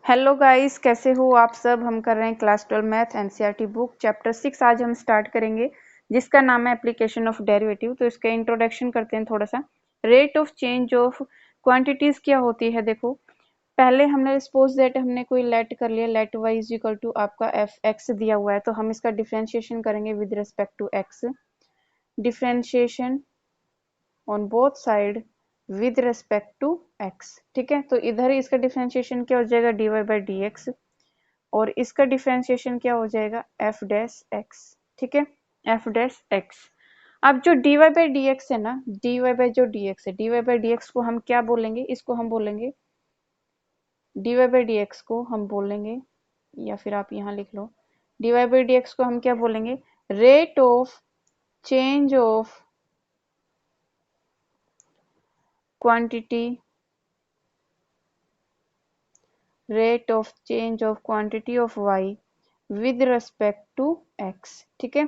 Hello guys, कैसे हो आप सब। हम कर रहे हैं class 12 math NCERT book chapter 6 आज हम स्टार्ट करेंगे, जिसका नाम है एप्लीकेशन ऑफ डेरिवेटिव। तो इसका इंट्रोडक्शन करते हैं थोड़ा सा। Rate of change of quantities क्या होती है। देखो, पहले हमने सपोज दैट हमने कोई लेट कर लिया, let y is equal to आपका एफ एक्स दिया हुआ है, तो हम इसका डिफ्रेंशिएशन करेंगे with respect to x. Differentiation on both side with respect to x. ठीक है, तो इधर इसका डिफ्रेंशिएशन क्या हो जाएगा, d y by d x, और इसका डिफ्रेंशिएशन क्या हो जाएगा, एफ डैश एक्स। ठीक है, एफ डैश एक्स। अब जो d y by d x है ना, डी वाई बाई जो डी एक्स है, d y by d x को हम क्या बोलेंगे, इसको हम बोलेंगे d y by d x को हम बोलेंगे, या फिर आप यहाँ लिख लो, d y by d x को हम क्या बोलेंगे, rate of change of quantity, rate of change of quantity of y with respect to x। ठीक है,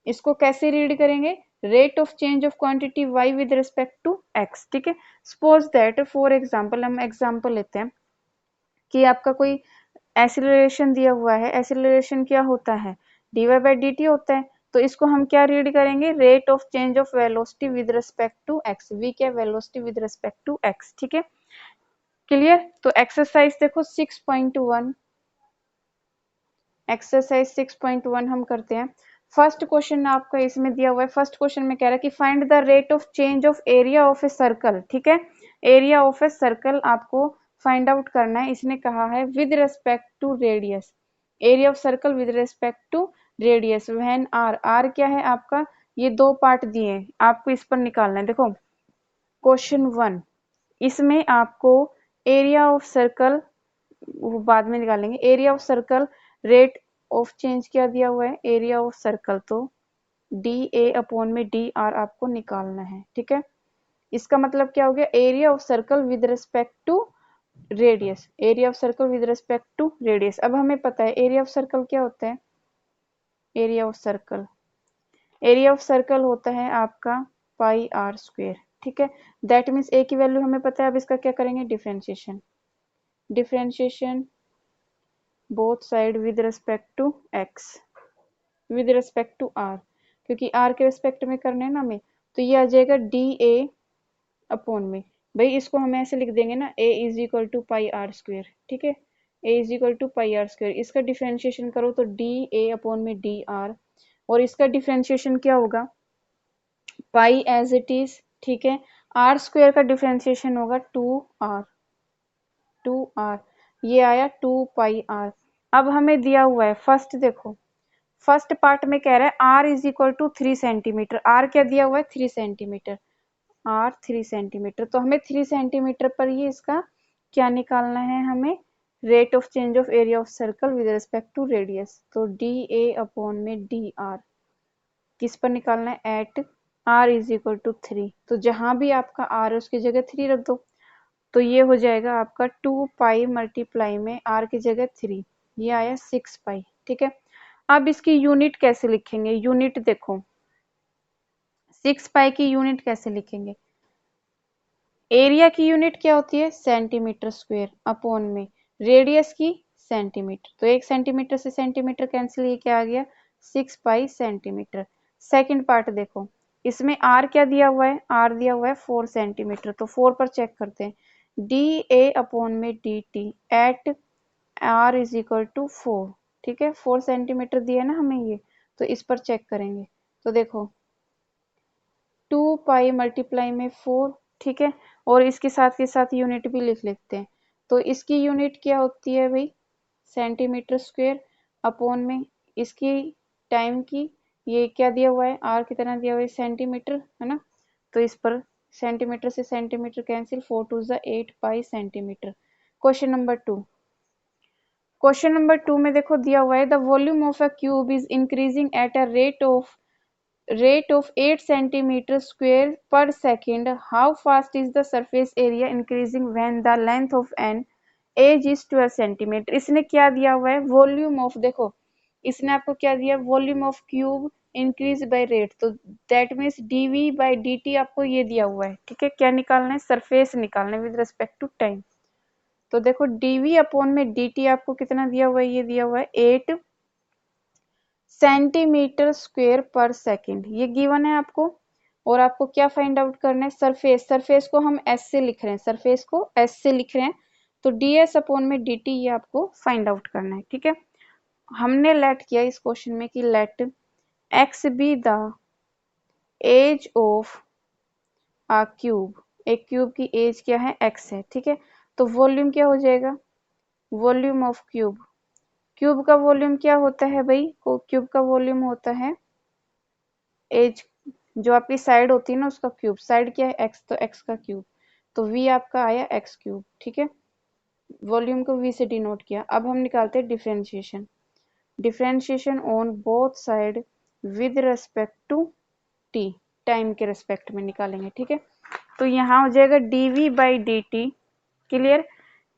इसको कैसे रीड करेंगे, rate of change of quantity y with respect to x। ठीक है, सपोज दैट फॉर एग्जांपल, हम example लेते हैं कि आपका कोई एक्सीलरेशन दिया हुआ है। एक्सीलरेशन क्या होता है, dy बाई dt होता है। तो इसको हम क्या रीड करेंगे, rate of change of velocity with respect to x। v क्या, velocity with respect to x। ठीक है, क्लियर। तो एक्सरसाइज देखो 6.1, एक्सरसाइज 6.1 हम करते हैं। फर्स्ट क्वेश्चन आपका इसमें दिया हुआ है। फर्स्ट क्वेश्चन में कह रहा है कि find the rate of change of area of a circle. ठीक है, एरिया ऑफ ए सर्कल आपको फाइंड आउट करना है। इसने कहा है with respect to radius, area of circle with respect to radius when r. R क्या है आपका, ये दो पार्ट दिए हैं, आपको इस पर निकालना है। देखो क्वेश्चन 1, इसमें आपको एरिया ऑफ सर्कल, वो बाद में निकालेंगे, area of circle, rate of change क्या दिया हुआ है, एरिया ऑफ सर्कल, तो डी ए अपॉन में डी आर आपको निकालना है। ठीक है, इसका मतलब क्या हो गया, area of circle with respect to radius, area of circle with respect to radius. अब हमें पता है एरिया ऑफ सर्कल क्या होता है, area of circle, area of circle होता है आपका पाई आर स्क्वेयर। ठीक है, दैट मीन्स ए की वैल्यू हमें पता है। अब इसका क्या करेंगे, differentiation, differentiation both side with respect to x, with respect to r, क्योंकि आर के रिस्पेक्ट में करने हैं ना हमें, तो ये आ जाएगा डी ए अपॉन में, भाई इसको हम ऐसे लिख देंगे ना, A is equal to pi r square. ठीक है, A is equal to pi r square, इसका डिफ्रेंशिएशन करो तो डी ए अपॉन में डी आर, और इसका डिफ्रेंशिएशन क्या होगा, पाई एज इट इज। ठीक है, आर स्क्वेयर का डिफ्रेंशिएशन होगा टू आर, टू आर, ये आया टू पाई आर। अब हमें दिया हुआ है फर्स्ट, देखो फर्स्ट पार्ट में कह रहा है r is equal to 3 centimetre. R क्या दिया हुआ है, 3 सेंटीमीटर, आर 3 सेंटीमीटर। तो हमें 3 सेंटीमीटर पर ही इसका क्या निकालना है, हमें rate of change of area of circle with respect to radius. तो डी ए अपॉन में डी आर किस पर निकालना है, at r is equal to 3। तो जहां भी आपका आर है उसकी जगह 3 रख दो, तो ये हो जाएगा आपका 2 पाई मल्टीप्लाई में आर की जगह 3, ये आया 6 पाई। ठीक है, अब इसकी यूनिट कैसे लिखेंगे, यूनिट देखो 6 पाई की यूनिट कैसे लिखेंगे, एरिया की यूनिट क्या होती है, सेंटीमीटर स्क्वायर, अपॉन में रेडियस की सेंटीमीटर। तो 1 सेंटीमीटर से सेंटीमीटर कैंसिल, ये क्या आ गया, 6 पाई सेंटीमीटर। सेकंड पार्ट देखो, इसमें आर क्या दिया हुआ है, आर दिया हुआ है 4 सेंटीमीटर, तो 4 पर चेक करते हैं, डी ए अपॉन में d t at r is equal to 4। ठीक है, 4 सेंटीमीटर दिया है ना हमें ये, तो इस पर चेक करेंगे। तो देखो 2 पाई मल्टीप्लाई में 4। ठीक है, और इसके साथ के साथ यूनिट भी लिख लेते हैं। तो इसकी यूनिट क्या होती है भाई, सेंटीमीटर स्क्वायर, अपॉन में इसकी टाइम की, ये क्या दिया हुआ है, आर कितना दिया हुआ है, सेंटीमीटर है ना, तो इस पर सेंटीमीटर से सेंटीमीटर कैंसिल, 4 टू ज़ा 8 पाई centimetre. Question number 2, question number 2 में देखो दिया हुआ है, the volume of a cube is increasing at a rate of 8 centimeter square per second. How fast is the surface area increasing when the length of an edge is 12 centimeter? इसने क्या दिया हुआ है, वॉल्यूम ऑफ, देखो इसने आपको क्या दिया, volume of cube increase by rate, तो that means dv by dt आपको ये दिया हुआ है। ठीक है, क्या निकालना है, सरफेस निकालना है विद रिस्पेक्ट टू टाइम। तो देखो dv अपॉन में dt आपको कितना दिया हुआ है, ये दिया हुआ है 8 सेंटीमीटर स्क्वायर पर सेकंड, ये गिवन है आपको। और आपको क्या फाइंड आउट करना है, सरफेस, सरफेस को हम s से लिख रहे हैं, सरफेस को s से लिख रहे हैं, तो ds अपॉन में dt ये आपको फाइंड आउट करना है, ठीक है। हमने लेट किया इस क्वेश्चन में कि let x be the edge of a cube, एक क्यूब की एज क्या है, x है, ठीक है। तो वॉल्यूम क्या हो जाएगा, वॉल्यूम ऑफ क्यूब, क्यूब का वॉल्यूम क्या होता है भाई, क्यूब का वॉल्यूम होता है एज, जो आपकी साइड होती है ना उसका क्यूब, साइड क्या है एक्स, तो एक्स का क्यूब, तो वी आपका आया एक्स क्यूब, ठीक है। वॉल्यूम को वी से डिनोट किया। अब हम निकालते हैं differentiation, differentiation on both side with respect to t, time के रेस्पेक्ट में निकालेंगे, ठीक है। तो यहाँ हो जाएगा dv by D t, clear.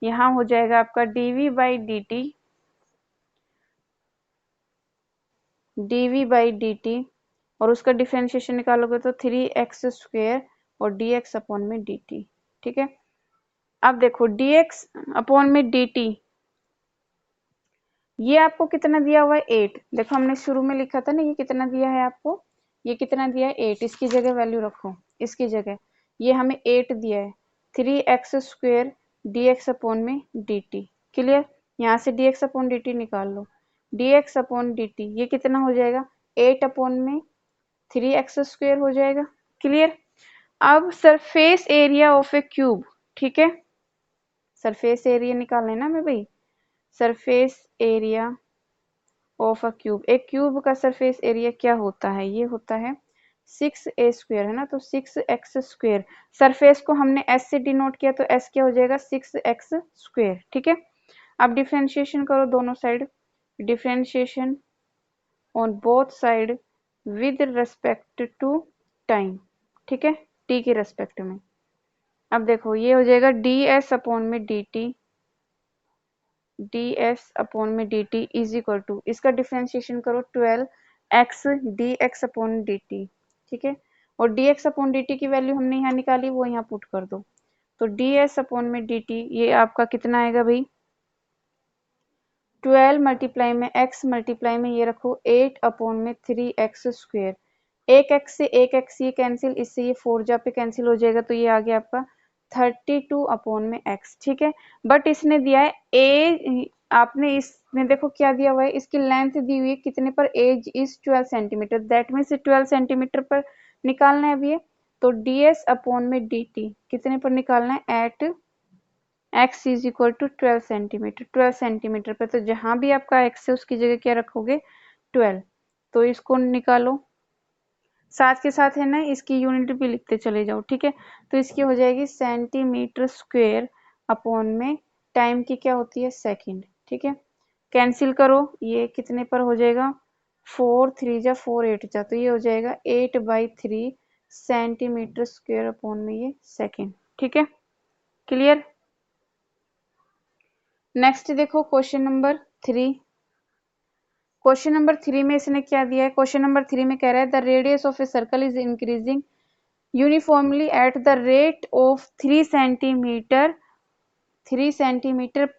यहाँ हो जाएगा आपका dv by D t, dv by D t, और उसका डिफरेंशिएशन निकालोगे तो 3x स्क्वायर और dx अपॉन में dt, ठीक है। अब देखो dx अपॉन में dt, ये आपको कितना दिया हुआ है 8, देखो हमने शुरू में लिखा था ना ये कितना दिया है आपको, ये कितना दिया है 8, इसकी जगह वैल्यू रखो, इसकी जगह ये हमें 8 दिया है, 3x स्क्वायर dx अपॉन में dt, क्लियर। यहाँ से dx अपॉन dt निकाल लो, dx अपॉन dt ये कितना हो जाएगा 8 अपॉन में 3x स्क्वायर हो जाएगा, क्लियर। अब surface area of A cube, ठीक है, सरफेस एरिया निकालना है ना हमें भाई, surface area of a cube, एक क्यूब का सरफेस एरिया क्या होता है, ये होता है 6a स्क्वायर, है ना, तो 6x स्क्वायर, सरफेस को हमने s से डिनोट किया तो s क्या हो जाएगा 6x स्क्वायर, ठीक है। अब डिफरेंशिएशन करो दोनों side, differentiation on both side with respect to time, ठीक है, t के रेस्पेक्ट में। अब देखो ये हो जाएगा ds अपॉन में dt, ds अपॉन में dt इज इक्वल टू, इसका डिफरेंशिएशन करो 12x dx अपॉन dt, ठीक है। और dx अपॉन dt की वैल्यू हमने यहाँ निकाली, वो यहाँ पुट कर दो, तो ds अपॉन में dt ये आपका कितना आएगा भाई, 12 मल्टीप्लाई में x मल्टीप्लाई में ये रखो 8 अपॉन में 3x स्क्वायर, एक x से एक x ये कैंसिल, इससे ये 4 जा पे कैंसिल हो जाएगा, तो ये आ गया आपका 32 अपॉन में x, ठीक है। बट इसने दिया है a, आपने इसमें देखो क्या दिया हुआ है, इसकी लेंथ दी हुई है कितने पर, edge is 12 centimetre, that means 12 centimetre पर निकालना है अभी, तो ds अपॉन में dt कितने पर निकालना है, at x is equal to 12 centimetre, 12 centimetre पे, तो जहां भी आपका x है उसकी जगह क्या रखोगे 12, तो इसको निकालो, साथ के साथ है ना इसकी यूनिट भी लिखते चले जाओ, ठीक है। तो इसकी हो जाएगी सेंटीमीटर स्क्वायर अपॉन में टाइम की क्या होती है सेकंड, ठीक है। कैंसिल करो, ये कितने पर हो जाएगा 4 3 जा 4 8 जा, तो ये हो जाएगा 8/3 सेंटीमीटर स्क्वायर अपॉन में ये सेकंड, ठीक है, क्लियर। नेक्स्ट देखो क्वेश्चन नंबर 3, क्वेश्चन नंबर 3 में इसने क्या दिया है, क्वेश्चन नंबर 3 में कह रहा है the radius of a circle is increasing uniformly eight the rate of 3 centimetre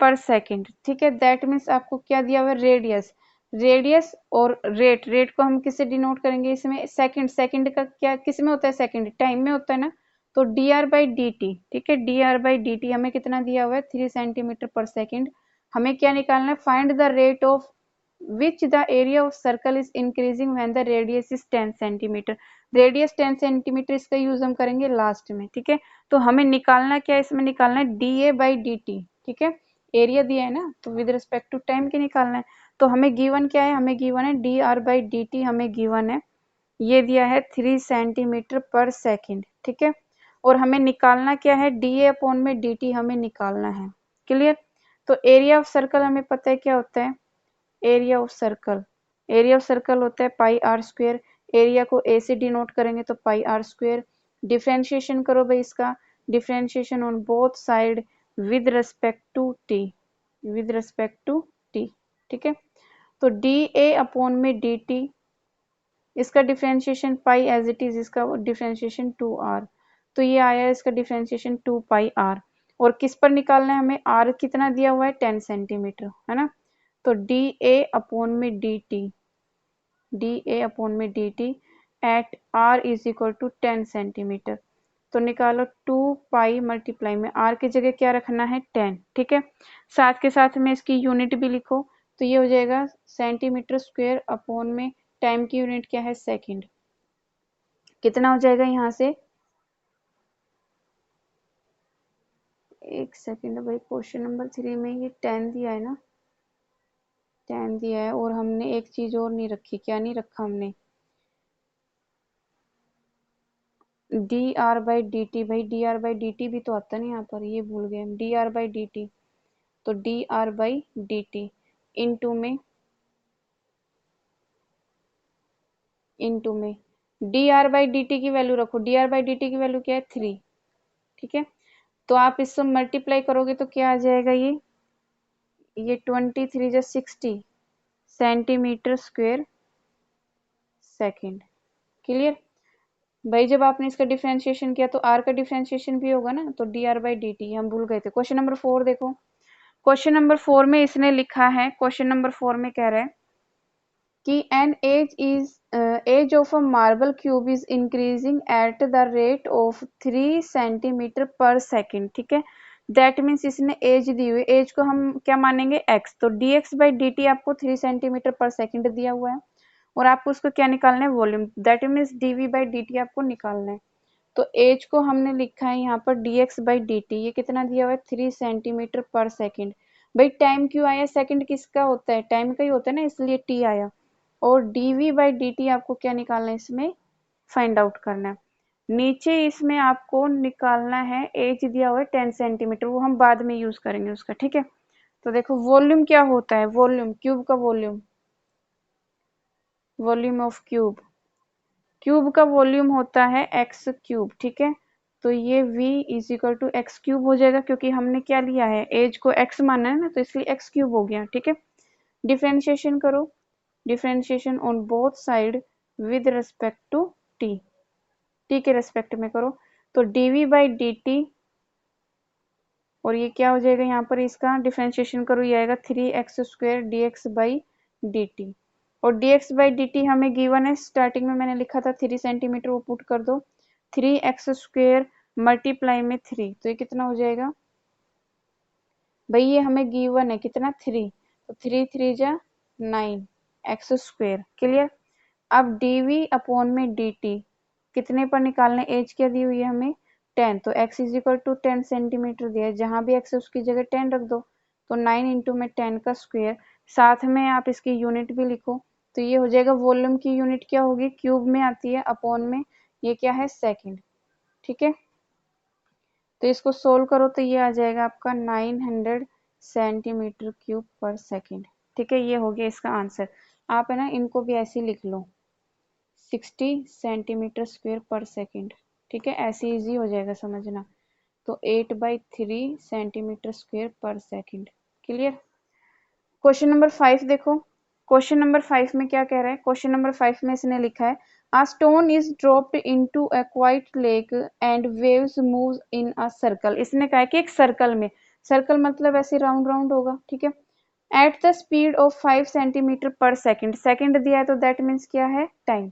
per second, ठीक है। दैट मीन्स आपको क्या दिया हुआ है रेडियस, रेडियस और रेट, रेट को हम किससे डिनोट करेंगे इसमें, सेकंड, सेकंड का क्या किस में होता है, सेकंड टाइम में होता है ना, तो dr बाई डी टी, ठीक है, dr बाई डी टी हमें कितना दिया हुआ है 3 सेंटीमीटर पर सेकेंड, हमें क्या निकालना है, find the rate of which the area of circle is increasing when the radius is 10 centimetre, radius 10 centimetre, इसका यूज हम करेंगे लास्ट में, ठीक है। तो हमें निकालना क्या है, इसमें निकालना है dA बाई डी टी, ठीक है, एरिया दिया है ना, तो विद रिस्पेक्ट टू टाइम के निकालना है, तो हमें गिवन क्या है, हमें गिवन है dr बाई डी टी, हमें गिवन है ये दिया है 3 सेंटीमीटर पर सेकेंड, ठीक है। और हमें निकालना क्या है, dA अपॉन में dt हमें निकालना है, क्लियर। तो एरिया ऑफ सर्कल हमें पता है क्या होता है, area of circle, area of circle होता है पाई आर स्क्वायर, एरिया को ए से डिनोट करेंगे तो पाई आर स्क्वायर, डिफरेंशिएशन करो भाई इसका, differentiation on both side with respect to t, with respect to t, ठीक है। तो डी ए अपॉन में डी टी, इसका differentiation pi as it is, इसका डिफरेंशिएशन 2r, तो ये आया इसका डिफरेंशिएशन 2 पाई r, और किस पर निकालना है हमें, आर कितना दिया हुआ है 10 सेंटीमीटर, है ना। तो डी ए अपॉन में डी टी, डी ए अपॉन में d t at r is equal to 10 centimetre. तो निकालो 2 पाई मल्टीप्लाई में आर की जगह क्या रखना है 10, ठीक है। साथ के साथ में इसकी यूनिट भी लिखो, तो ये हो जाएगा सेंटीमीटर स्क्वायर अपॉन में टाइम की यूनिट क्या है सेकंड। कितना हो जाएगा यहाँ से, एक सेकंड भाई, क्वेश्चन नंबर 3 में ये 10 दिया है ना, 10 दिया है और हमने एक चीज और नहीं रखी, क्या नहीं रखा हमने, d are by D t. भाई d are by D t भी तो आता है ना यहाँ पर, ये भूल गए हम, d are by D t. तो D R by D t into में d are by D t की वैल्यू रखो, d are by D t की वैल्यू क्या है 3, ठीक है। तो आप इससे मल्टीप्लाई करोगे तो क्या आ जाएगा, ये 23 जा 60 सेंटीमीटर स्क्वायर सेकेंड। क्लियर। भाई जब आपने इसका डिफरेंशिएशन किया तो आर का डिफरेंशिएशन भी होगा ना, तो D R by D T हम भूल गए थे। क्वेश्चन नंबर 4 देखो, क्वेश्चन नंबर 4 में इसने लिखा है, क्वेश्चन नंबर 4 में कह रहा है कि an edge of a marble cube is increasing at the rate of 3 centimetre per second, ठीक है। दैट मीन्स इसने एज दी हुई, एज को हम क्या मानेंगे एक्स, तो d x by D T आपको 3 सेंटीमीटर पर सेकेंड दिया हुआ है और आपको उसको क्या निकालना है volume, that means d v by D T आपको निकालना है। तो एज को हमने लिखा है यहाँ पर D x by D t, ये कितना दिया हुआ है 3 सेंटीमीटर पर सेकेंड। भाई टाइम क्यों आया, सेकंड किसका होता है, टाइम का ही होता है ना, इसलिए टी आया। और d v by D T आपको क्या निकालना है इसमें, फाइंड आउट करना है। नीचे इसमें आपको निकालना है, एज दिया हुआ है 10 सेंटीमीटर, वो हम बाद में यूज करेंगे उसका, ठीक है। तो देखो वॉल्यूम क्या होता है, वॉल्यूम क्यूब का volume, volume of cube, cube का वॉल्यूम होता है एक्स क्यूब, ठीक है। तो ये v is equal to x cube हो जाएगा, क्योंकि हमने क्या लिया है एज को x माना है ना, तो इसलिए एक्स क्यूब हो गया, ठीक है। डिफरेंशिएशन करो, differentiation on both side with respect to t, t के रेस्पेक्ट में करो। तो dv बाई dt, और ये क्या हो जाएगा यहाँ पर, इसका डिफरेंशिएशन करो, ये आएगा 3x square D x by D t. और dx बाई डी टी हमें गिवन है, स्टार्टिंग में मैंने लिखा था 3 सेंटीमीटर, वो पुट कर दो, 3x स्क्वायर मल्टीप्लाई में 3, तो ये कितना हो जाएगा भाई, ये हमें गिवन है कितना 3, तो 3 3 जा 9 एक्स स्क्वायर। क्लियर। अब dv अपॉन में dt कितने पर निकालना है, एज क्या दी हुई है हमें 10, तो x is equal to 10 centimetre दिया है, जहां भी x है उसकी जगह 10 रख दो, तो 9 इंटू में 10 का स्क्वायर, साथ में आप इसकी यूनिट भी लिखो। तो ये हो जाएगा वॉल्यूम की यूनिट क्या होगी, क्यूब में आती है, अपॉन में ये क्या है सेकेंड, ठीक है। तो इसको सोल्व करो तो ये आ जाएगा आपका 900 सेंटीमीटर क्यूब पर सेकेंड, ठीक है। ये हो गया इसका आंसर। आप है ना इनको भी ऐसे लिख लो, 60 सेंटीमीटर स्क्वायर पर सेकेंड, ठीक है, ऐसे इजी हो जाएगा समझना। तो 8/3 सेंटीमीटर स्क्वायर पर सेकेंड। क्लियर। क्वेश्चन नंबर 5 देखो, क्वेश्चन नंबर 5 में क्या कह रहा है, क्वेश्चन नंबर 5 में इसने लिखा है A stone is dropped into a quiet lake and waves moves in a circle। इसने कहा है कि एक सर्कल में, सर्कल मतलब ऐसे राउंड राउंड होगा, ठीक है। At the speed of 5 centimetre per second, second दिया है तो दैट मीन्स क्या है टाइम।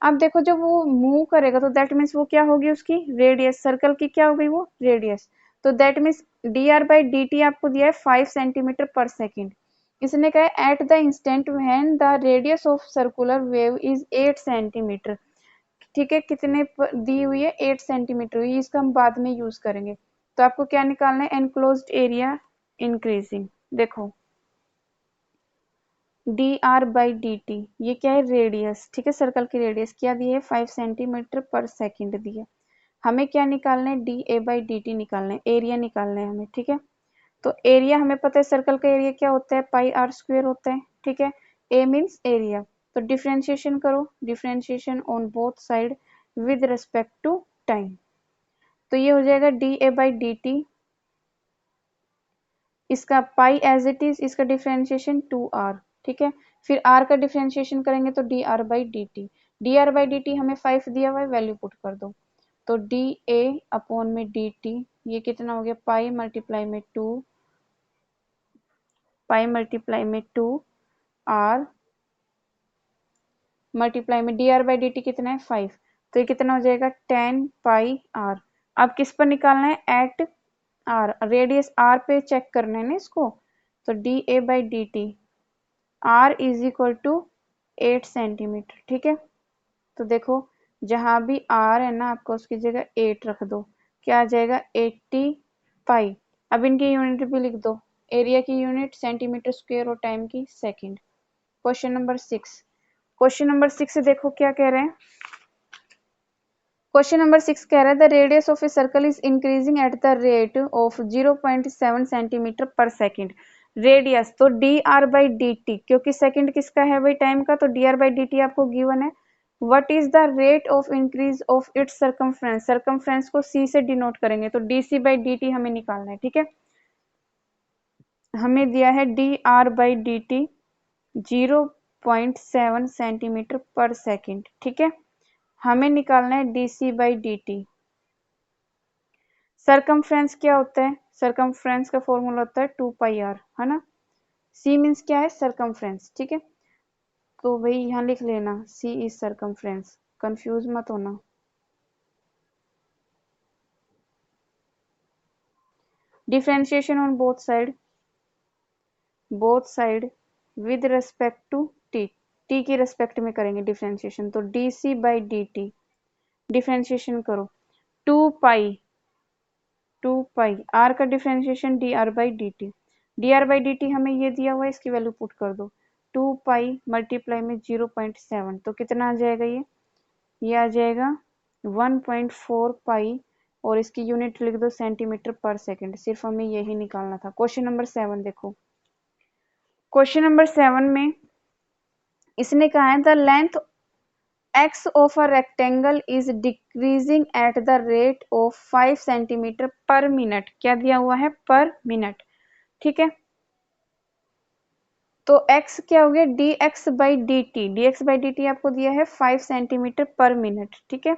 अब देखो जब वो मूव करेगा तो दैट मीन्स वो क्या होगी उसकी रेडियस, सर्कल की क्या हो गई वो रेडियस। तो that means D R by D T आपको दिया है 5 सेंटीमीटर पर सेकेंड। इसने कहा है at the instant when the radius of circular wave is 8 centimetre, ठीक है। कितने दी हुई है 8 सेंटीमीटर, ये इसका हम बाद में यूज करेंगे। तो आपको क्या निकालना है, एनक्लोज्ड एरिया इंक्रीजिंग। देखो D R by D t, ये क्या है रेडियस, ठीक है, सर्कल की रेडियस क्या दी है 5 सेंटीमीटर पर सेकेंड दी है। हमें क्या निकालना है, D a by D T निकालना है, एरिया निकालना है हमें, ठीक है। तो एरिया हमें पता है सर्कल का एरिया क्या होता है, पाई आर स्क्वायर होता है, ठीक है। ए मीन्स एरिया, तो डिफरेंशिएशन करो, differentiation on both side with respect to time. तो ये हो जाएगा d a by D t, इसका पाई एज इट इज, इसका डिफरेंशिएशन 2r, ठीक है। फिर r का डिफरेंशिएशन करेंगे तो D R by D t, d are by D T हमें 5 दिया हुआ है, वैल्यू पुट कर दो। तो डी ए अपॉन में डी टी ये कितना हो गया, पाई मल्टीप्लाई में 2, पाई मल्टीप्लाई में 2 आर मल्टीप्लाई में d are by D T कितना है 5, तो ये कितना हो जाएगा 10 पाई आर। अब किस पर निकालना है, एट आर, रेडियस आर पे चेक करना है ना इसको, तो d a by D t r is equal to 8 centimetre. ठीक है, तो देखो जहां भी आर है ना आपको उसकी जगह 8 रख दो, क्या आ जाएगा 80 पाई। अब इनकी यूनिट भी लिख दो, एरिया की यूनिट सेंटीमीटर स्क्वायर और टाइम की second. Question number 6, question number 6 देखो क्या कह रहे हैं। क्वेश्चन नंबर 6 कह रहा है the radius of a circle is increasing at the rate of 0.7 centimetre per second. Radius तो D R by D T, क्योंकि सेकंड किसका है भाई, टाइम का, तो D R by D T आपको गिवन है। What is the rate of increase of its circumference, circumference को सी से डिनोट करेंगे, तो D C by D T हमें निकालना है। ठीक है, हमें दिया है d are by D t 0.7 centimetre per second. ठीक है, हमें निकालना है d C by D t. Circumference क्या होता है, सरकमफ्रेंस का फॉर्मूला होता है 2 पाई आर, है ना। सी मीन्स क्या है, सरकमफ्रेंस। ठीक है, तो भाई यहाँ लिख लेना सी इज सरकमफ्रेंस, कंफ्यूज मत होना। Differentiation on both side with respect to t, t की रेस्पेक्ट में करेंगे डिफरेंशिएशन, तो D C by D t differentiation करो, 2 पाई आर का differentiation d are by D t, d are by D T हमें ये दिया हुआ है, इसकी वैल्यू पुट कर दो, 2 पाई मल्टीप्लाई में 0.7, तो कितना आ जाएगा ये आ जाएगा 1.4 पाई, और इसकी यूनिट लिख दो सेंटीमीटर पर सेकंड। सिर्फ हमें यही निकालना था। क्वेश्चन नंबर 7 देखो, क्वेश्चन नंबर 7 में इसने कहा है the length x of a rectangle is decreasing at the rate of 5 centimetre पर मिनट, क्या दिया हुआ है, पर मिनट। ठीक है, तो x क्या हो गया, dx by D t, D x by D T आपको दिया है 5 सेंटीमीटर पर मिनट। ठीक है,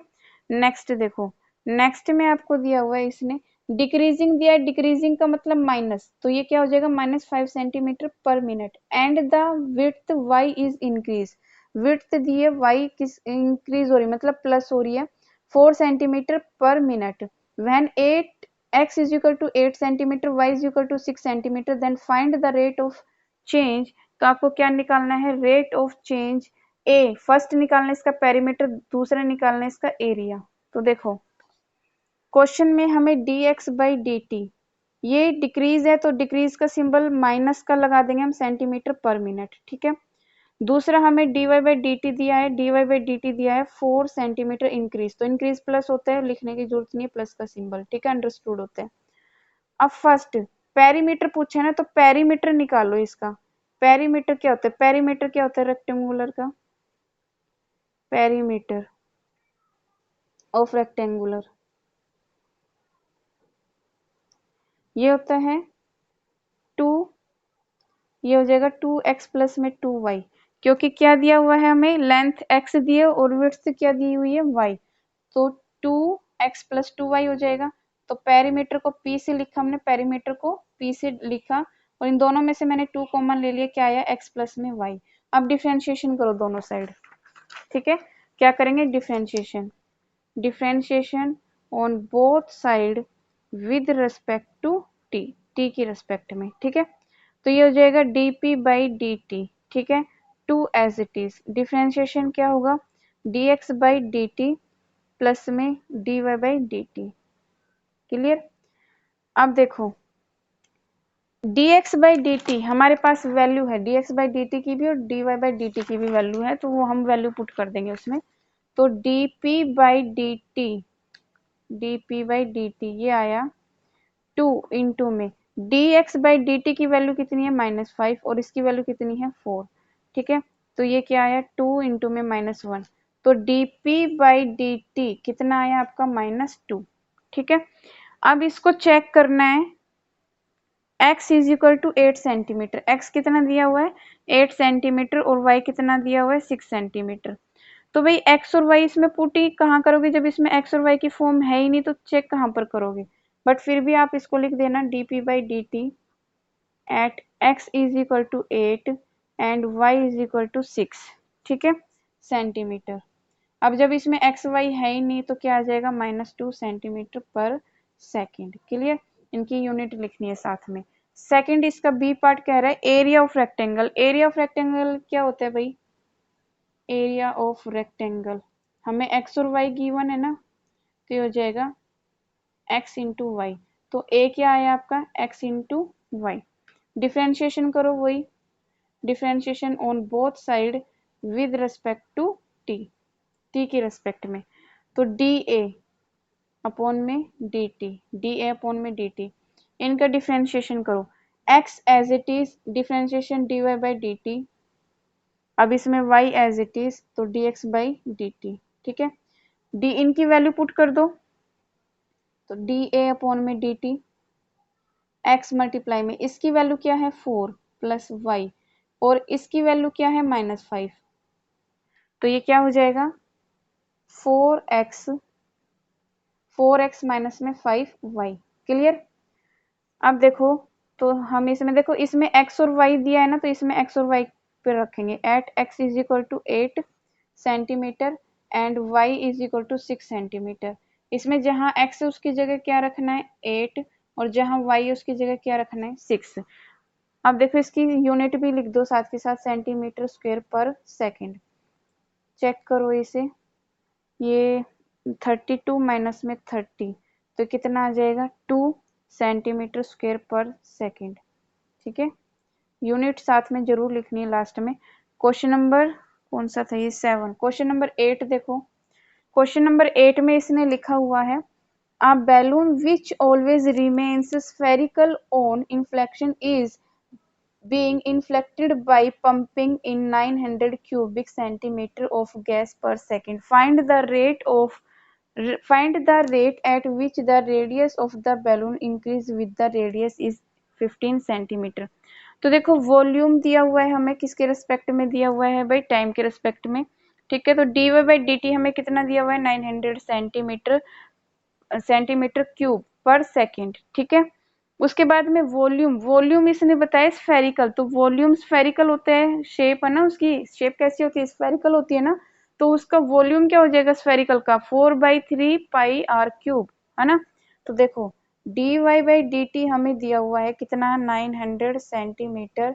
नेक्स्ट देखो, नेक्स्ट में आपको दिया हुआ है इसने डिक्रीजिंग दिया है, डिक्रीजिंग का मतलब माइनस, तो ये क्या हो जाएगा -5 सेंटीमीटर पर minute. And the width y is increase, width दी है y किस इंक्रीज हो रही है, मतलब प्लस हो रही है 4 सेंटीमीटर पर minute. When 8 x is equal to 8 centimetre, y is equal to 6 centimetre, then find the rate of change. तो आपको क्या निकालना है, rate of change a, first निकालना है इसका पेरीमीटर, दूसरा निकालना है इसका एरिया। तो देखो क्वेश्चन में हमें dx बाई डी टी, ये डिक्रीज है तो डिक्रीज का सिंबल माइनस का लगा देंगे हम, सेंटीमीटर पर मिनट। ठीक है, दूसरा हमें dy बाई डी टी दिया है, dy बाई डी टी दिया है 4 सेंटीमीटर इंक्रीज, तो इंक्रीज प्लस होता है, लिखने की जरूरत नहीं है प्लस का सिंबल। ठीक है, अंडरस्टूड होता है। अब फर्स्ट पेरीमीटर पूछे ना, तो पेरीमीटर निकालो इसका। पेरीमीटर क्या होता है, पेरीमीटर क्या होता है रेक्टेंगुलर का, पेरीमीटर ऑफ रेक्टेंगुलर ये होता है 2, ये हो जाएगा 2x प्लस में 2y, क्योंकि क्या दिया हुआ है हमें, लेंथ x दी है और विड्थ क्या दी हुई है y, तो 2x प्लस 2y हो जाएगा। तो पेरीमीटर को p से लिखा हमने, पेरीमीटर को p से लिखा, और इन दोनों में से मैंने 2 कॉमन ले लिया, क्या आया x प्लस में y। अब डिफरेंशिएशन करो दोनों साइड। ठीक है, क्या करेंगे, differentiation, differentiation on both side with respect to t, t की रिस्पेक्ट में। ठीक है, तो ये हो जाएगा dp बाई डी टी। ठीक है, 2 एज इट इज, डिफरेंशिएशन क्या होगा, dx by D T plus में dy by D t. Clear, अब देखो dx बाई डी टी हमारे पास वैल्यू है, dx बाई डी टी की भी और dy बाई डी टी की भी वैल्यू है, तो वो हम वैल्यू पुट कर देंगे उसमें। तो dp by D T, dp by D t ये आया 2 इंटू में dx बाई डी टी की वैल्यू कितनी है -5, और इसकी वैल्यू कितनी है 4। ठीक है, तो ये क्या आया 2 इंटू में -1, तो dp बाई डी टी कितना आया आपका -2। ठीक है, अब इसको चेक करना है, x is equal to 8 centimetre, x कितना दिया हुआ है 8 सेंटीमीटर, और y कितना दिया हुआ है 6 सेंटीमीटर। तो भाई x और y इसमें पुट ही कहाँ करोगे, जब इसमें x और y की फॉर्म है ही नहीं, तो चेक कहाँ पर करोगे, बट फिर भी आप इसको लिख देना dp by D t at x is equal to 8 and y is equal to 6, ठीक है, सेंटीमीटर। अब जब इसमें एक्स वाई है ही नहीं तो क्या आ जाएगा, -2 सेंटीमीटर पर सेकेंड। क्लियर, इनकी यूनिट लिखनी है साथ में। सेकंड इसका बी पार्ट कह रहा है area of rectangle. Area of rectangle क्या होता है भाई, एरिया ऑफ रेक्टेंगल हमें एक्स और वाई गिवन है ना, तो ये हो जाएगा x इंटू वाई। तो ए क्या है आपका, x इंटू वाई। डिफ्रेंशिएशन करो, वही differentiation on both side with respect to t, t की रिस्पेक्ट में। तो डी ए अपॉन में डी टी, डी ए अपॉन में डी टी, इनका डिफ्रेंशिएशन करो। x as it is differentiation d y by D t, अब इसमें y एज इट इज तो d x by D t, ठीक है। d इनकी वैल्यू पुट कर दो, तो डी ए अपॉन में डी टी, x मल्टीप्लाई में इसकी वैल्यू क्या है 4 प्लस वाई, और इसकी वैल्यू क्या है -5, तो ये क्या हो जाएगा 4x, 4x माइनस में 5y। क्लियर, अब देखो तो हम इसमें देखो, इसमें x और y दिया है ना, तो इसमें x और y पे रखेंगे। At x is equal to 8 centimetre and y is equal to 6 centimetre. इसमें जहां x है उसकी जगह क्या रखना है 8, और जहां y है उसकी जगह क्या रखना है 6। अब देखो इसकी यूनिट भी लिख दो साथ के साथ, सेंटीमीटर स्क्वायर पर सेकेंड। चेक करो इसे, ये 32 माइनस में 30 तो कितना आ जाएगा 2 सेंटीमीटर स्क्वायर पर सेकेंड, ठीक है। यूनिट साथ में जरूर लिखनी है लास्ट में। क्वेश्चन नंबर कौन सा था ये 7। क्वेश्चन नंबर 8 देखो, क्वेश्चन नंबर 8 में इसने लिखा हुआ है a balloon which always remains spherical on inflection is being inflated by pumping in 900 cubic centimeter of gas per second. Find the rate at which the radius of the balloon increase with the radius is 15 centimetre. तो देखो volume दिया हुआ है हमें, किसके respect में दिया हुआ है भाई, टाइम के रिस्पेक्ट में, ठीक है। तो d y by D T हमें कितना दिया हुआ है 900 सेंटीमीटर क्यूब पर सेकेंड, ठीक है। उसके बाद में वॉल्यूम, वॉल्यूम इसने बताया स्फेरिकल, तो वॉल्यूम स्फेरिकल होता है, शेप है ना उसकी, शेप कैसी होती है स्फेरिकल होती है ना, तो उसका वॉल्यूम क्या हो जाएगा स्फेरिकल का 4/3 पाई आर क्यूब, है ना। तो देखो d y by D T हमें दिया हुआ है कितना 900 centimetre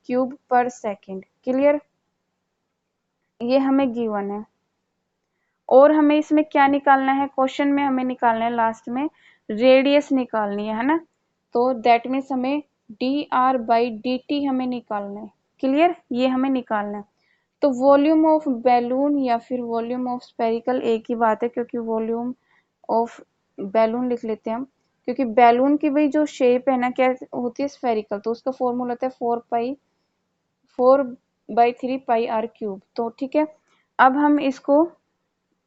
cube per second. Clear, ये हमें गिवन है। और हमें इसमें क्या निकालना है, क्वेश्चन में हमें निकालना है लास्ट में रेडियस निकालनी है ना, तो दैट मीन्स हमें D R by D T हमें निकालना है। क्लियर, ये हमें निकालना है। तो वॉल्यूम ऑफ बैलून या फिर वॉल्यूम ऑफ स्पेरिकल एक ही बात है, क्योंकि वॉल्यूम ऑफ बैलून लिख लेते हैं हम, क्योंकि बैलून की भाई जो शेप है ना क्या होती है स्फेरिकल, तो उसका फॉर्मूला होता है 4/3 पाई आर क्यूब। तो ठीक है, अब हम इसको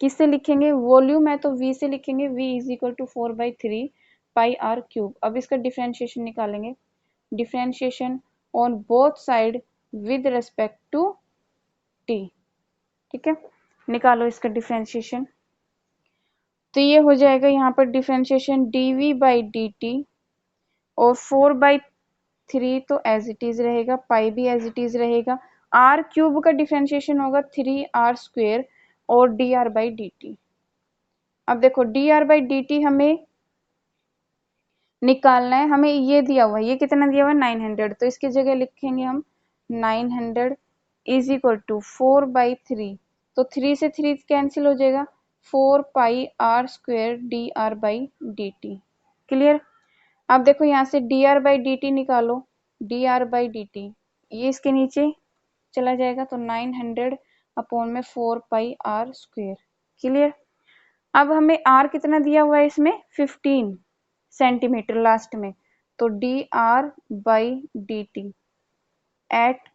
किससे लिखेंगे, वॉल्यूम है तो v से लिखेंगे, v is equal to 4/3 pi r cube. अब इसका डिफरेंशिएशन निकालेंगे, differentiation on both side with respect to t, ठीक है। निकालो इसका डिफरेंशिएशन, तो ये हो जाएगा यहाँ पर differentiation dv by D t, और 4/3 तो एज इट इज रहेगा, पाई भी एज इट इज रहेगा, आर क्यूब का डिफरेंशिएशन होगा 3r स्क्वेयर और D R by D t. अब देखो D R by D T हमें निकालना है, हमें ये दिया हुआ है, ये कितना दिया हुआ है 900, तो इसकी जगह लिखेंगे हम 900 इज इक्वल टू 4/3, तो 3 से 3 कैंसिल हो जाएगा, 4 pi r square d are by D t. Clear, अब देखो यहाँ से d are by D t निकालो, d are by D t ये इसके नीचे चला जाएगा, तो 900 अपॉन में 4 पाई आर स्क्वेयर। क्लियर, अब हमें r कितना दिया हुआ है इसमें 15 सेंटीमीटर लास्ट में, तो D R by D t at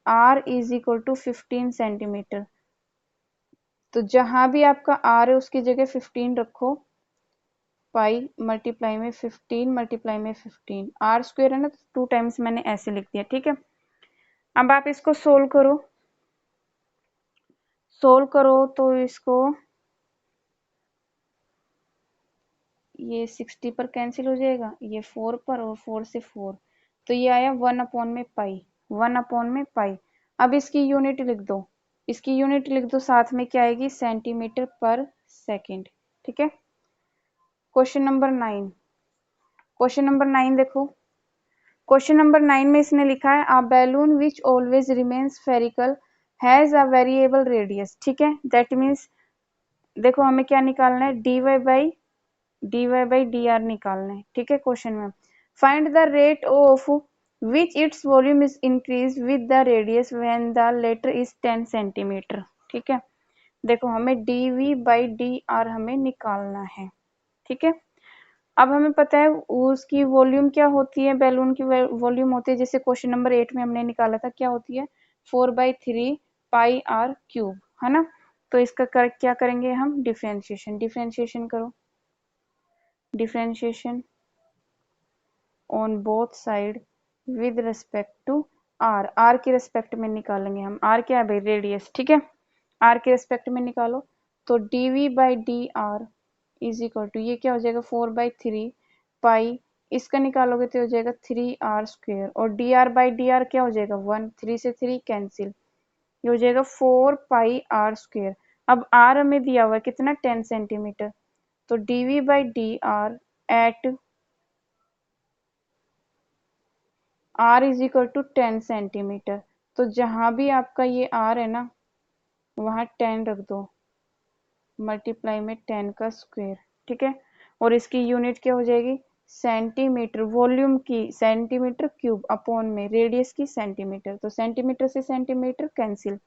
r is equal to 15 centimetre. तो जहां भी आपका r है उसकी जगह 15 रखो, पाई मल्टीप्लाई में 15 मल्टीप्लाई में 15, r स्क्वायर है ना तो 2 टाइम्स मैंने ऐसे लिख दिया, ठीक है। अब आप इसको सोल्व करो, सोल्व करो तो इसको ये 60 पर कैंसिल हो जाएगा, ये 4 पर और 4 से 4, तो ये आया 1/पाई, 1/पाई। अब इसकी यूनिट लिख दो, इसकी यूनिट लिख दो, साथ में क्या आएगी, सेंटीमीटर पर सेकेंड। ठीक है। क्वेश्चन नंबर 9, क्वेश्चन नंबर 9 देखो, क्वेश्चन नंबर 9 में इसने लिखा है a balloon which always remains spherical has a variable radius. ठीक है, दैट मीन्स देखो हमें क्या निकालना है, dy/dr निकालना है। ठीक है, क्वेश्चन में find the rate of which its volume is increase with the radius when the latter is 10 centimetre. ठीक है, देखो हमें dv/dr हमें निकालना है। ठीक है, अब हमें पता है उसकी वॉल्यूम क्या होती है, बैलून की वॉल्यूम होती है, जैसे क्वेश्चन नंबर 8 में हमने निकाला था, क्या होती है, 4/3πr³, है ना। तो इसका क्या करेंगे हम, डिफरेंशिएशन, डिफरेंशिएशन करो, differentiation on both side with respect to r, r के रिस्पेक्ट में निकालेंगे हम, आर क्या है भाई, रेडियस। ठीक है, आर के रिस्पेक्ट में निकालो, तो dv/dr इज इक्वल टू, ये क्या हो जाएगा, 4/3 पाई, इसका निकालोगे तो हो जाएगा 3r², और dr/dr क्या हो जाएगा, 1, 3 से 3 कैंसिल, ये हो जाएगा 4πr²। अब r हमें दिया हुआ है कितना, 10 सेंटीमीटर, तो dv/dr at r is equal to 10 centimetre, तो जहां भी आपका ये r है ना, वहां 10 रख दो, मल्टीप्लाई में 10 का स्क्वायर। ठीक है, और इसकी यूनिट क्या हो जाएगी, सेंटीमीटर, वॉल्यूम की सेंटीमीटर क्यूब अपॉन में रेडियस की सेंटीमीटर, तो सेंटीमीटर से सेंटीमीटर कैंसिल,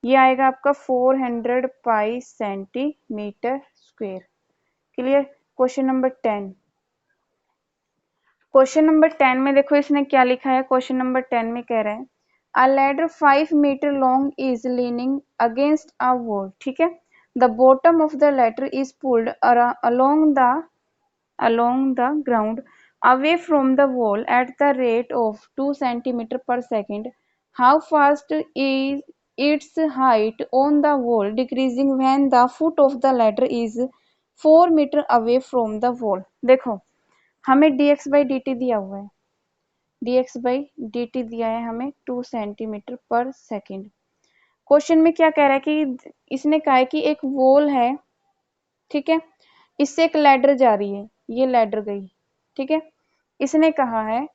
ये आएगा आपका 400 पाई centimetre square. Clear. Question number 10, question number 10 में देखो इसने क्या लिखा है, क्वेश्चन नंबर 10 में कह रहे हैं a ladder 5 metre long is leaning against a wall. ठीक है, the bottom of the ladder is pulled along the ground away from the wall at the rate of 2 centimeter per second. How fast is its height on the wall decreasing when the foot of the ladder is 4 meter away from the wall। देखो हमें dx/dt दिया हुआ है, dx/dt दिया है हमें 2 centimetre per second. Question में क्या कह रहा है कि इसने कहा है कि एक वॉल है, ठीक है, इससे एक लैडर जा रही है, ये लैडर गई। ठीक है, इसने कहा है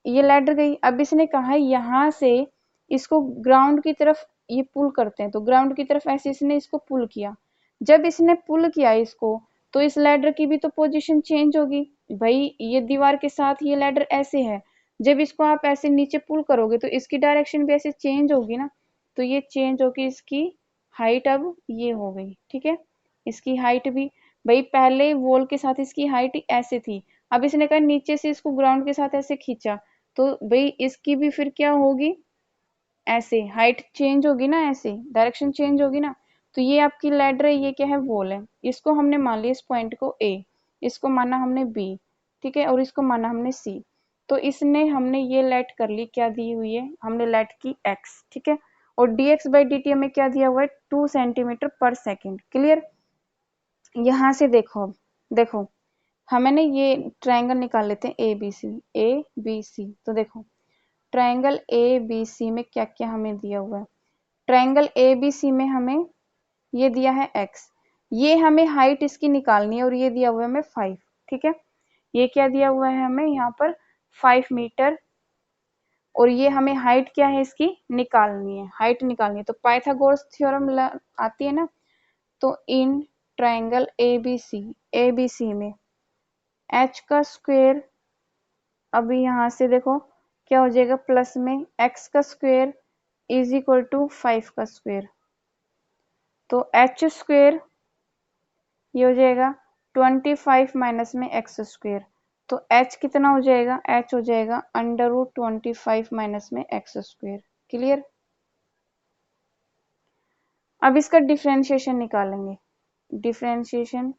ये लैडर गई, अब इसने कहा है यहाँ से इसको ग्राउंड की तरफ ये पुल करते हैं, तो ग्राउंड की तरफ ऐसे इसने इसको पुल किया, जब इसने पुल किया इसको, तो इस लैडर की भी तो पोजीशन चेंज होगी भाई, ये दीवार के साथ ये लैडर ऐसे है, जब इसको आप ऐसे नीचे पुल करोगे तो इसकी डायरेक्शन भी ऐसे चेंज होगी ना, तो ये चेंज होगी, इसकी हाइट अब ये हो गई। ठीक है, इसकी हाइट भी भाई पहले वॉल के साथ इसकी हाइट ऐसे थी, अब इसने कहा नीचे से इसको ग्राउंड के साथ ऐसे खींचा, तो भाई इसकी भी फिर क्या होगी, ऐसे हाइट चेंज होगी ना, ऐसे डायरेक्शन चेंज होगी ना, तो ये आपकी लैडर है, ये क्या है, वॉल है, इसको हमने मान लिया इस पॉइंट को ए, इसको माना हमने बी, ठीक है, और इसको माना हमने सी, तो इसने हमने ये लेट कर ली, क्या दी हुई है, हमने लेट की एक्स। ठीक है, और dx/dt हमें क्या दिया हुआ है, 2 सेंटीमीटर पर सेकेंड। क्लियर। यहाँ से देखो, अब देखो हमें ना ये ट्रायंगल निकाल लेते हैं ए बी सी, तो देखो ट्रायंगल ए बी सी में क्या क्या हमें दिया हुआ है, ट्रायंगल ए बी सी में हमें ये दिया है एक्स, ये हमें हाइट इसकी निकालनी है, और ये दिया हुआ है हमें 5। ठीक है, ये क्या दिया हुआ है हमें यहाँ पर 5 मीटर, और ये हमें हाइट क्या है इसकी निकालनी है, हाइट निकालनी है, तो पाइथागोरस थ्योरम आती है ना, तो in triangle A B C में एच का स्क्वायर, अभी यहाँ से देखो क्या हो जाएगा, प्लस में एक्स का स्क्वायर इज इक्वल टू 5 का स्क्वायर, तो एच स्क्वायर ये हो जाएगा 25 माइनस में एक्स स्क्वायर, तो एच कितना हो जाएगा, एच हो जाएगा √25 माइनस में एक्स स्क्वायर। क्लियर। अब इसका डिफरेंशिएशन निकालेंगे, differentiation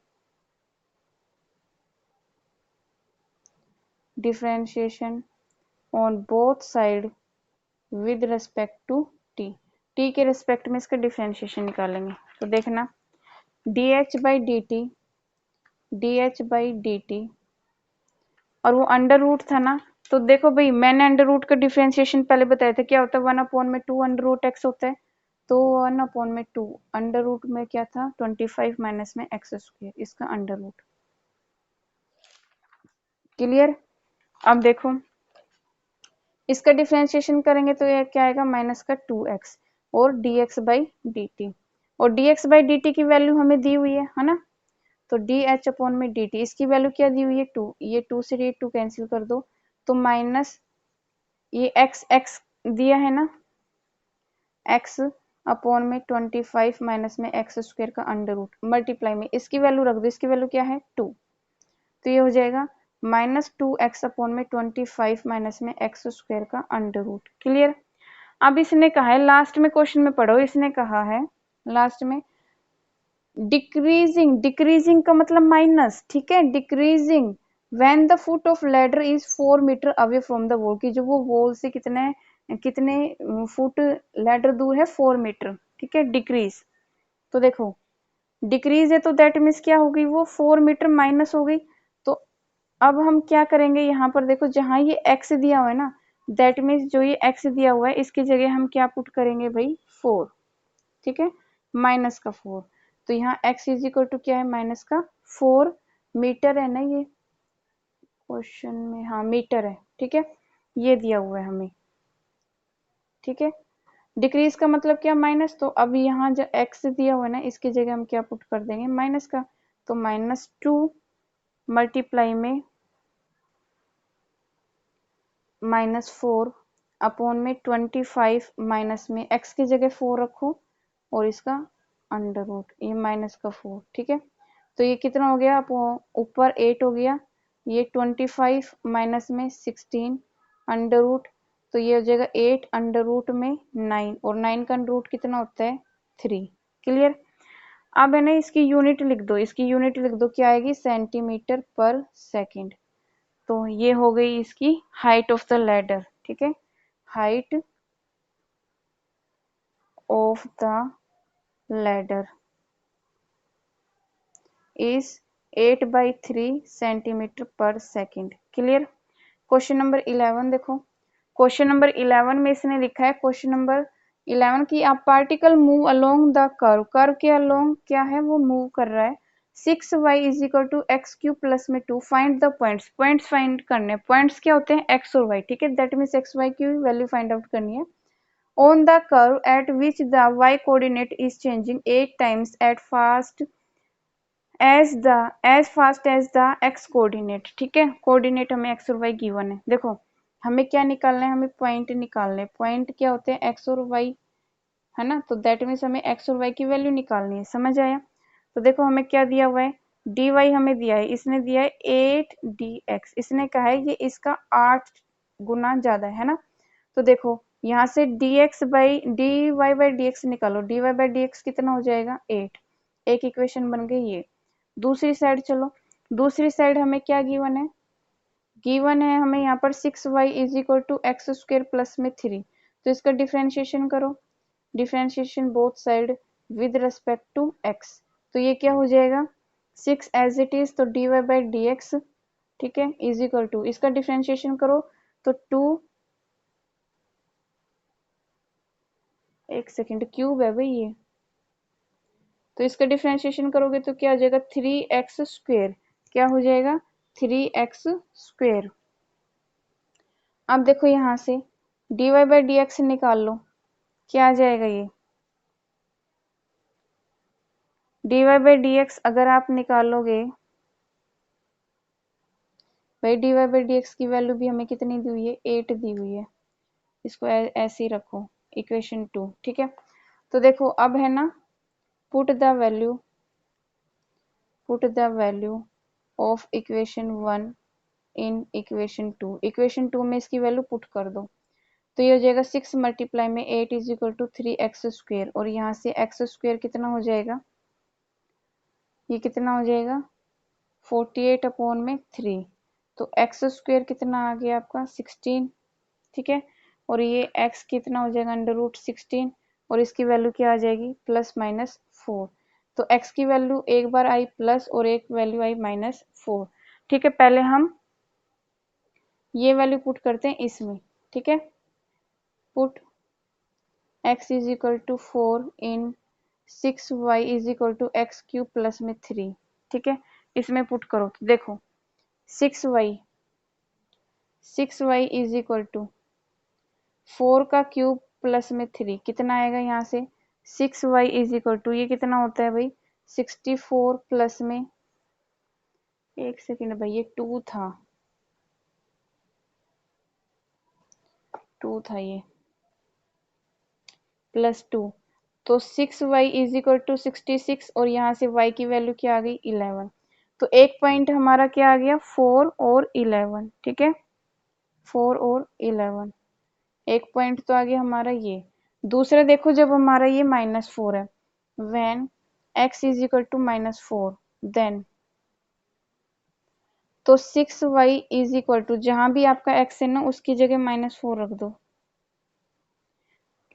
differentiation on both side with respect to t, t के रिस्पेक्ट में इसका डिफरेंशिएशन निकालेंगे, तो देखना dh/dt dh/dt, और वो अंडर रूट था ना, तो देखो भाई मैंने अंडर रूट का डिफ्रेंशिएशन पहले बताया था, क्या होता है 1/2 अंडर रूट एक्स होता है, तो 1/2 अंडर रूट में क्या था 25 माइनस में एक्स स्क्वायर, इसका अंडर रूट। क्लियर। अब देखो इसका डिफ्रेंशिएशन करेंगे तो ये क्या आएगा माइनस का 2x और dx/dt, और dx/dt की वैल्यू हमें दी हुई है ना, तो dh/dt इसकी वैल्यू क्या दी हुई है 2, ये 2 से ये 2 कैंसिल कर दो, तो माइनस ये x दिया है ना, x/25 माइनस में एक्स स्क्वायर का अंडर रूट मल्टीप्लाई में इसकी वैल्यू रख दो, इसकी वैल्यू क्या है 2, तो ये हो जाएगा -2x/25 माइनस में एक्स स्क्वायर का अंडर रूट। क्लियर। अब इसने कहा है लास्ट में क्वेश्चन में पढ़ो, इसने कहा है लास्ट में डिक्रीजिंग का मतलब माइनस, ठीक है, decreasing when the foot of ladder is 4 metre away from the wall, की जो वो वॉल से कितने कितने फुट लैडर दूर है 4 मीटर, ठीक है, डिक्रीज। तो देखो डिक्रीज है तो दैट मीन्स क्या होगी वो 4 मीटर माइनस हो गई, तो अब हम क्या करेंगे यहाँ पर देखो जहां ये x दिया हुआ है ना, दैट मीन्स जो ये x दिया हुआ है इसकी जगह हम क्या पुट करेंगे भाई 4, ठीक है, माइनस का 4, तो यहाँ x इज इक्वल टू क्या है माइनस का 4 मीटर है ना, ये क्वेश्चन में हाँ मीटर है, ठीक है, ये दिया हुआ है हमें, ठीक है। डिक्रीज का मतलब क्या माइनस, तो अब यहाँ जो x दिया हुआ है ना इसकी जगह हम क्या पुट कर देंगे माइनस का, तो -2 मल्टीप्लाई में -4 अपॉन में 25 माइनस में x की जगह 4 रखो और इसका अंडर रूट, ये माइनस का 4, ठीक है, तो ये कितना हो गया, ऊपर 8 हो गया, ये 25 माइनस में 16 अंडर रूट, तो ये हो जाएगा 8 अंडर रूट में 9, और 9 का अंडर रूट कितना होता है 3। क्लियर। अब है ना इसकी यूनिट लिख दो, इसकी यूनिट लिख दो क्या आएगी सेंटीमीटर पर सेकंड, तो ये हो गई इसकी हाइट ऑफ द लैडर, ठीक है, height of the ladder is 8/3 centimetre per second. Clear. Question number 11 देखो, क्वेश्चन नंबर 11 में इसने लिखा है, क्वेश्चन नंबर 11 की आप particle move along the curve, curve के अलोंग क्या है वो मूव कर रहा है, 6y is equal to x cube plus में 2, find the points, points find करने, पॉइंट्स क्या होते हैं x और y, ठीक है, दैट मीन्स एक्स वाई की वैल्यू फाइंड आउट करनी है, on the curve at which the y coordinate is changing 8 times at fast as fast as the x coordinate, ठीक है, कोऑर्डिनेट हमें एक्स और वाई गिवन है, देखो हमें क्या निकालना है, हमें पॉइंट निकालने, पॉइंट क्या होते हैं एक्स और वाई, है ना, तो दैट मीन्स हमें एक्स और वाई की वैल्यू निकालनी है, समझ आया। तो देखो हमें क्या दिया हुआ है dy हमें दिया है, इसने दिया है 8dx, इसने कहा है ये इसका 8 गुना ज्यादा है ना, तो देखो यहाँ से dy/dx निकालो, dy/dx कितना हो जाएगा 8, एक इक्वेशन बन गई ये। दूसरी साइड चलो, दूसरी साइड हमें क्या गिवन है, गिवन है हमें यहाँ पर 6y is equal to x square plus में 3, तो इसका डिफ्रेंशिएशन करो, differentiation both side with respect to x, तो ये क्या हो जाएगा 6 एज इट इज, तो dy/dx, ठीक है, इज इक्वल टू इसका डिफ्रेंशिएशन करो तो 2, एक सेकेंड क्यूब है भाई ये, तो इसका डिफ्रेंशिएशन करोगे तो क्या हो जाएगा 3x स्क्वायर, क्या हो जाएगा 3x स्क्वायर। अब देखो यहाँ से dy/dx निकाल लो, क्या आ जाएगा ये dy/dx अगर आप निकालोगे भाई, dy/dx की वैल्यू भी हमें कितनी दी हुई है 8 दी हुई है, इसको ऐसे ही रखो इक्वेशन 2, ठीक है, तो देखो अब है ना put the value of equation 1 in equation 2, equation 2 में इसकी वैल्यू पुट कर दो, तो ये हो जाएगा 6 मल्टीप्लाई में 8 is equal to 3x square, और यहाँ से x स्क्वायर कितना हो जाएगा, ये कितना हो जाएगा 48 अपॉन में 3, तो x स्क्वायर कितना आ गया आपका 16, ठीक है, और ये x कितना हो जाएगा अंडर रूट 16, और इसकी वैल्यू क्या आ जाएगी +-4, तो x की वैल्यू एक बार आई प्लस और एक वैल्यू आई -4। ठीक है, पहले हम ये वैल्यू पुट करते हैं इसमें। ठीक है, put x is equal to 4 in 6y is equal to x cube plus में 3। ठीक है, इसमें पुट करो तो देखो 6y इज इक्वल टू 4 का क्यूब प्लस में 3 कितना आएगा यहाँ से 6y इज इक्वल टू ये कितना होता है भाई 64 प्लस में एक सेकेंड भाई ये 2 था ये प्लस 2 तो 6y इज इक्वल टू 66 और यहाँ से y की वैल्यू क्या आ गई 11। तो एक पॉइंट हमारा क्या आ गया 4 और 11। ठीक है, 4 और 11 एक पॉइंट तो आ गया हमारा ये। दूसरा देखो जब हमारा ये -4 है when x is equal to -4 then तो 6y इज इक्वल टू जहां भी आपका x है ना उसकी जगह -4 रख दो।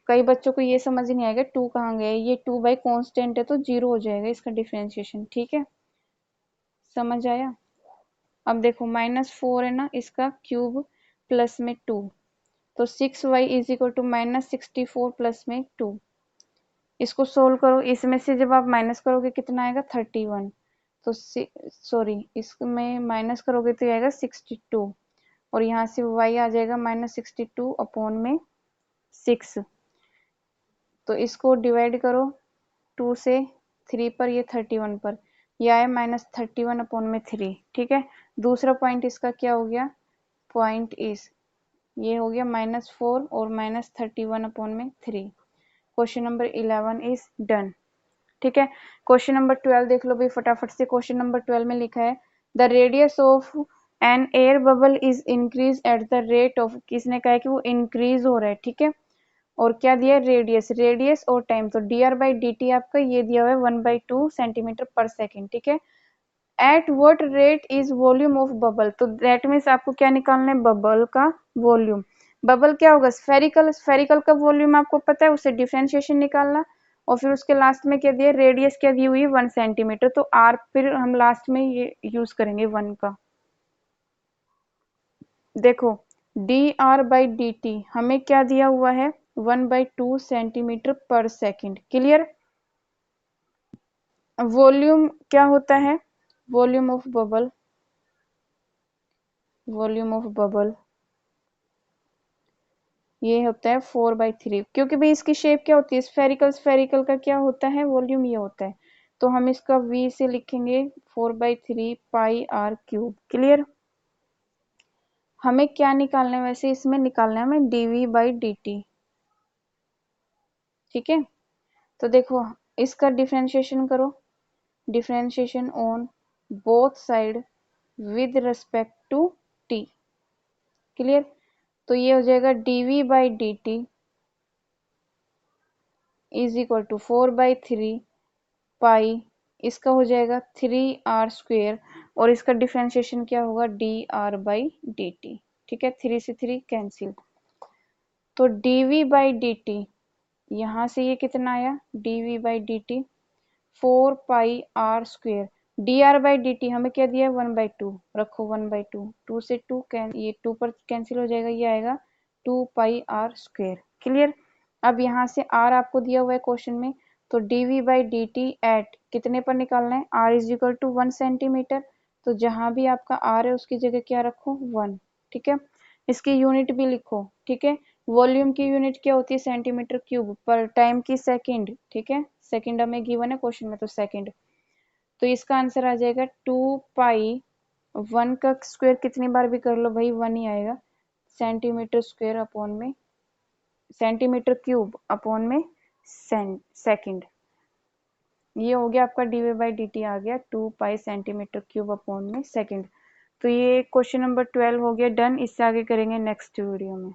कई बच्चों को ये समझ नहीं आएगा 2 कहाँ गया, ये 2 बाई कांस्टेंट है तो 0 हो जाएगा इसका डिफरेंशिएशन। ठीक है, समझ आया। अब देखो -4 है ना इसका क्यूब प्लस में 2 तो 6y is equal to -64 plus में 2। इसको सोल्व करो, इसमें से जब आप माइनस करोगे कितना आएगा 31 तो सॉरी इसमें माइनस करोगे तो आएगा 62 और यहाँ से y आ जाएगा -62 अपॉन में 6। तो इसको डिवाइड करो 2 से 3 पर ये 31 पर ये आया -31 अपॉन में 3। ठीक है, दूसरा पॉइंट इसका क्या हो गया पॉइंट इज ये हो गया -4 और -31 अपॉन में 3। Question number 11 is done. ठीक है, क्वेश्चन नंबर 12 देख लो भाई फटाफट से। क्वेश्चन नंबर 12 में लिखा है the radius of an air bubble is increase at the rate of, किसने कहा है कि वो इंक्रीज हो रहा है। ठीक है, और क्या दिया रेडियस और टाइम तो dr/dt आपका ये दिया हुआ है 1/2 सेंटीमीटर पर सेकेंड। ठीक है, at what rate is volume of bubble तो दैट मीन्स आपको क्या निकालना है बबल का वॉल्यूम। बबल क्या होगा स्फेरिकल का वॉल्यूम आपको पता है उसे डिफरेंशिएशन निकालना और फिर उसके लास्ट में क्या दिया रेडियस क्या दी हुई है 1 सेंटीमीटर तो r फिर हम लास्ट में ये यूज करेंगे 1 का। देखो dr/dt हमें क्या दिया हुआ है 1/2 centimetre per second. Clear. Volume क्या होता है वॉल्यूम ऑफ बबल ये होता है 4/3 क्योंकि भाई इसकी शेप क्या होती है स्फेरिकल का क्या होता है वॉल्यूम ये होता है तो हम इसका v से लिखेंगे 4/3 पाई r क्यूब। क्लियर। हमें क्या निकालना है वैसे इसमें निकालना है हमें dv/dt। ठीक है, तो देखो इसका डिफरेंशिएशन करो differentiation on both side with respect to t। Clear, तो ये हो जाएगा dv/dt इज इक्वल टू 4/3 पाई इसका हो जाएगा 3r² और इसका डिफरेंशिएशन क्या होगा dr/dt। ठीक है, 3 से 3 कैंसिल तो dv/dt यहाँ से ये कितना आया dv/dt 4 पाई r²। dr/dt हमें क्या दिया है 1/2 रखो 1/2 2 से 2 ये 2 पर कैंसिल हो जाएगा ये आएगा 2 पाई r²। क्लियर। अब यहाँ से r आपको दिया हुआ है क्वेश्चन में तो dv/dt एट कितने पर निकालना है r is equal to 1 centimetre तो जहां भी आपका r है उसकी जगह क्या रखो 1। ठीक है, इसकी यूनिट भी लिखो। ठीक है, वॉल्यूम की यूनिट क्या होती है सेंटीमीटर क्यूब पर टाइम की सेकंड। ठीक है, सेकंड हमें गिवन है क्वेश्चन में तो सेकंड तो इसका आंसर आ जाएगा 2 पाई 1 का स्क्वायर कितनी बार भी कर लो भाई 1 ही आएगा सेंटीमीटर स्क्वायर अपॉन में सेंटीमीटर क्यूब अपॉन में सेकंड। ये हो गया आपका dv/dt आ गया 2 पाई सेंटीमीटर क्यूब अपॉन में सेकंड। तो ये क्वेश्चन नंबर 12 हो गया डन। इससे आगे करेंगे नेक्स्ट वीडियो में।